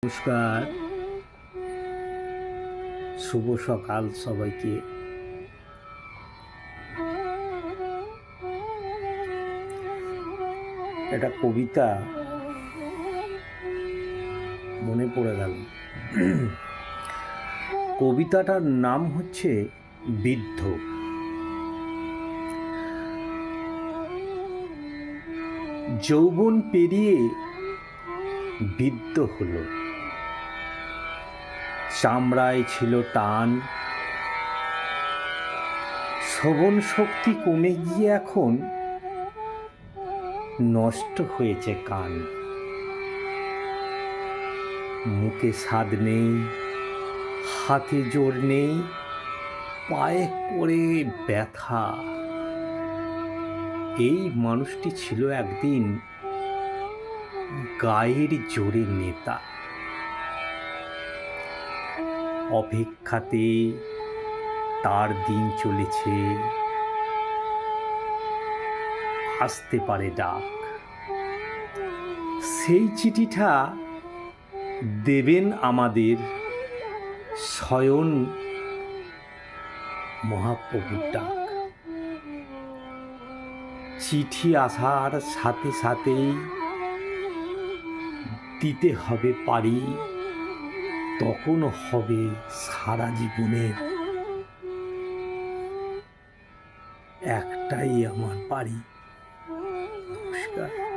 নমস্কার, শুভ সকাল সবাইকে। একটা কবিতা মনে পড়ে গেল। কবিতাটার নাম হচ্ছে বৃদ্ধ। যৌবন পেরিয়ে বৃদ্ধ হলো, চামড়ায় ছিল টান, শ্রবণ শক্তি কমে গিয়ে এখন নষ্ট হয়েছে কান। মুখে স্বাদ নেই, হাতে জোর নেই, পায়ে করে ব্যথা। এই মানুষটি ছিল একদিন গায়ের জোরে নেতা। অপেক্ষাতে তার দিন চলেছে, আসতে পারে ডাক। সেই চিঠিটা দেবেন আমাদের স্বয়ং মহাপ্রভুর ডাক। চিঠি আসার সাথে সাথেই দিতে হবে পারি, তখন হবে সারা জীবনের একটাই আমার বাড়ি। নমস্কার।